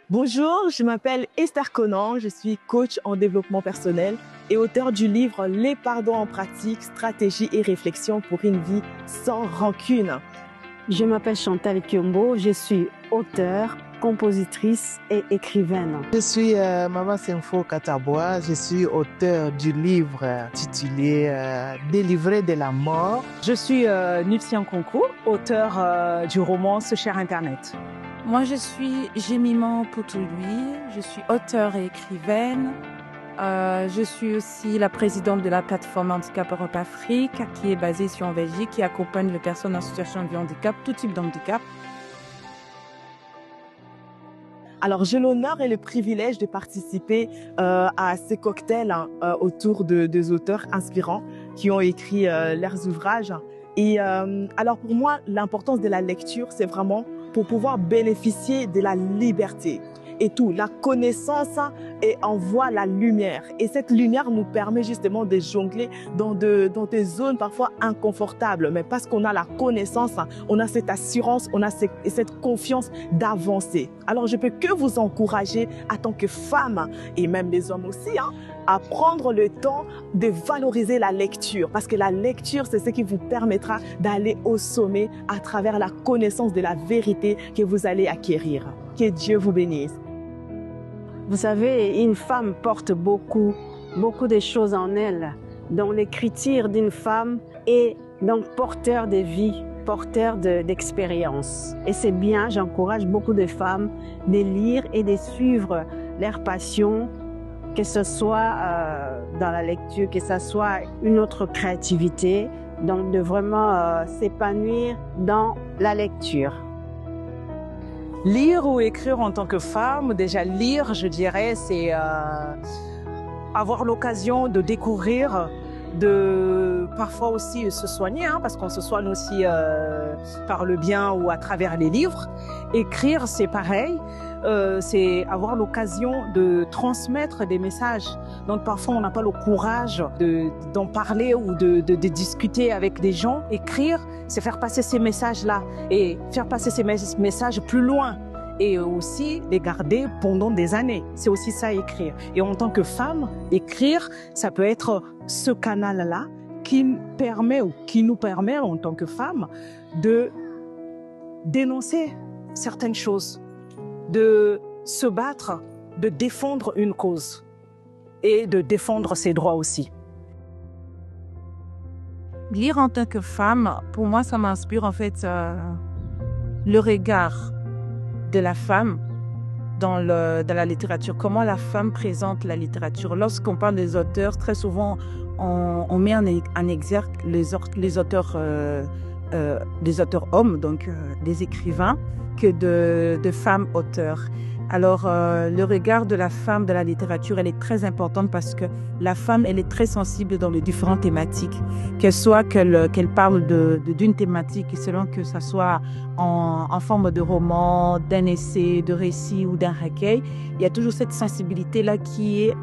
Bonjour, je m'appelle Esther Conan, je suis coach en développement personnel et auteur du livre Les pardons en pratique, stratégies et réflexions pour une vie sans rancune. Je m'appelle Chantal Kiombo, je suis auteure, compositrice et écrivaine. Je suis Maman Senfo Katabois, je suis auteur du livre intitulé Délivré de la mort. Je suis Nuptian Konkou, auteur du roman Ce cher Internet. Moi, je suis Gémiment Poutoului, je suis auteure et écrivaine. Je suis aussi la présidente de la plateforme Handicap Europe Afrique, qui est basée ici en Belgique, qui accompagne les personnes en situation de handicap, tout type de handicap. Alors, j'ai l'honneur et le privilège de participer à ces cocktails autour des auteurs inspirants qui ont écrit leurs ouvrages. Et alors, pour moi, l'importance de la lecture, c'est vraiment pour pouvoir bénéficier de la liberté. Et tout, la connaissance envoie la lumière. Et cette lumière nous permet justement de jongler dans des zones parfois inconfortables. Mais parce qu'on a la connaissance, on a cette assurance, on a cette confiance d'avancer. Alors je peux que vous encourager en tant que femme, et même les hommes aussi, à prendre le temps de valoriser la lecture. Parce que la lecture, c'est ce qui vous permettra d'aller au sommet à travers la connaissance de la vérité que vous allez acquérir. Que Dieu vous bénisse. Vous savez, une femme porte beaucoup de choses en elle. Donc l'écriture d'une femme est donc porteur de vie, porteur d'expérience. Et c'est bien, j'encourage beaucoup de femmes de lire et de suivre leur passion, que ce soit dans la lecture, que ce soit une autre créativité, donc de vraiment s'épanouir dans la lecture. Lire ou écrire en tant que femme, déjà lire, je dirais, c'est avoir l'occasion de découvrir, de parfois aussi se soigner, parce qu'on se soigne aussi par le bien ou à travers les livres. Écrire, c'est pareil, c'est avoir l'occasion de transmettre des messages. Donc parfois, on n'a pas le courage d'en parler ou de discuter avec des gens. Écrire, c'est faire passer ces messages-là et faire passer ces messages plus loin et aussi les garder pendant des années. C'est aussi ça, écrire. Et en tant que femme, écrire, ça peut être ce canal-là qui permet ou qui nous permet en tant que femme de dénoncer certaines choses, de se battre, de défendre une cause et de défendre ses droits aussi. Lire en tant que femme, pour moi, ça m'inspire en fait le regard de la femme dans la littérature. Comment la femme présente la littérature. Lorsqu'on parle des auteurs, très souvent, on met en exergue les auteurs hommes, donc des écrivains, que de femmes auteurs. Alors, le regard de la femme dans la littérature, elle est très importante parce que la femme, elle est très sensible dans les différentes thématiques. Qu'elle parle d'une thématique, selon que ça soit en forme de roman, d'un essai, de récit ou d'un recueil, il y a toujours cette sensibilité-là qui est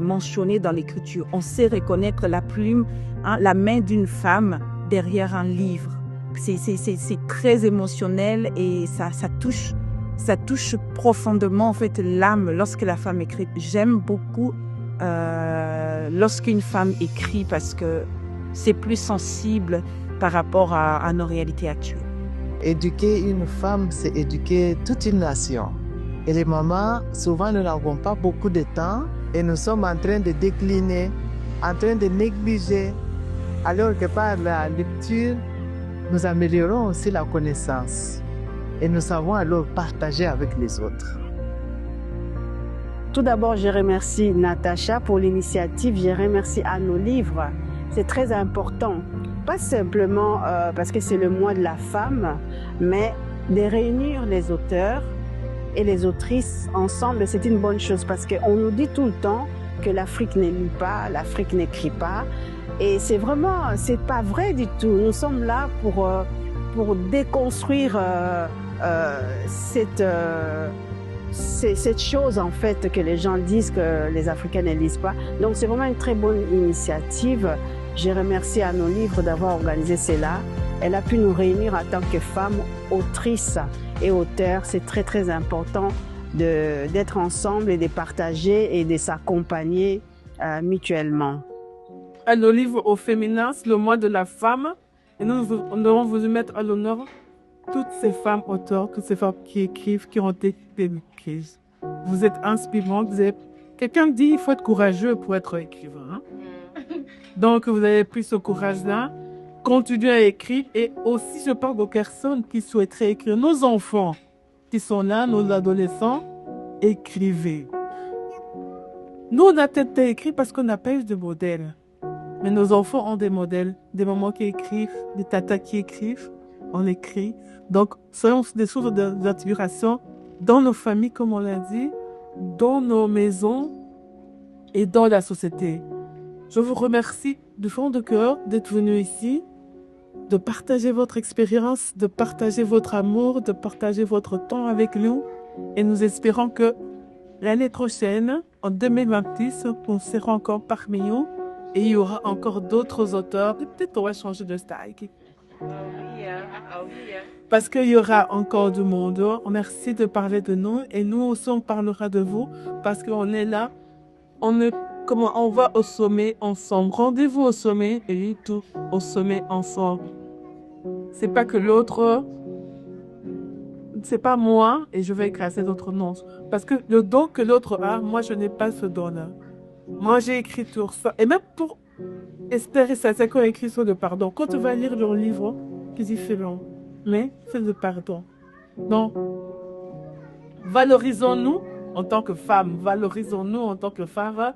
mentionnée dans l'écriture. On sait reconnaître la plume, la main d'une femme derrière un livre. C'est très émotionnel et ça touche profondément en fait l'âme lorsque la femme écrit. J'aime beaucoup lorsqu'une femme écrit parce que c'est plus sensible par rapport à nos réalités actuelles. Éduquer une femme, c'est éduquer toute une nation. Et les mamans, souvent, nous n'avons pas beaucoup de temps et nous sommes en train de décliner, en train de négliger, alors que par la lecture, nous améliorons aussi la connaissance. Et nous savons alors partager avec les autres. Tout d'abord, je remercie Natacha pour l'initiative. Je remercie à nos livres. C'est très important. Pas simplement parce que c'est le mois de la femme, mais de réunir les auteurs et les autrices ensemble, c'est une bonne chose parce qu'on nous dit tout le temps que l'Afrique ne lit pas, l'Afrique n'écrit pas. Et c'est pas vrai du tout. Nous sommes là pour déconstruire cette chose en fait que les gens disent que les Africains ne lisent pas. Donc c'est vraiment une très bonne initiative. Je remercie à nos livres d'avoir organisé cela. Elle a pu nous réunir en tant que femmes autrices et auteurs. C'est très très important d'être ensemble et de partager et de s'accompagner mutuellement. Un livre au féminin, c'est le mois de la femme. Et nous allons vous mettre à l'honneur toutes ces femmes auteurs, toutes ces femmes qui écrivent, qui ont été écrites. Vous êtes inspirantes. Quelqu'un dit qu'il faut être courageux pour être écrivain. Donc, vous avez pris ce courage-là. Continuez à écrire. Et aussi, je parle aux personnes qui souhaiteraient écrire. Nos enfants qui sont là, nos adolescents, écrivez. Nous, on a peut-être écrit parce qu'on n'a pas eu de modèle. Mais nos enfants ont des modèles, des mamans qui écrivent, des tatas qui écrivent, on écrit. Donc, soyons des sources d'inspiration dans nos familles, comme on l'a dit, dans nos maisons et dans la société. Je vous remercie du fond de cœur d'être venu ici, de partager votre expérience, de partager votre amour, de partager votre temps avec nous. Et nous espérons que l'année prochaine, en 2026, on sera encore parmi nous. Et il y aura encore d'autres auteurs. Peut-être qu'on va changer de style. Parce qu'il y aura encore du monde. Merci de parler de nous. Et nous aussi, on parlera de vous. Parce qu'on est là. On va au sommet ensemble. Rendez-vous au sommet et tout au sommet ensemble. C'est pas que l'autre... C'est pas moi et je vais écraser l'autre. Non. Parce que le don que l'autre a, moi, je n'ai pas ce don-là. Moi, j'ai écrit tout ça. Et même pour Esther et Sacha, qui ont écrit sur le pardon. Quand tu vas lire leur livre, ils disent c'est long. Mais c'est le pardon. Donc, valorisons-nous en tant que femmes. Valorisons-nous en tant que femmes.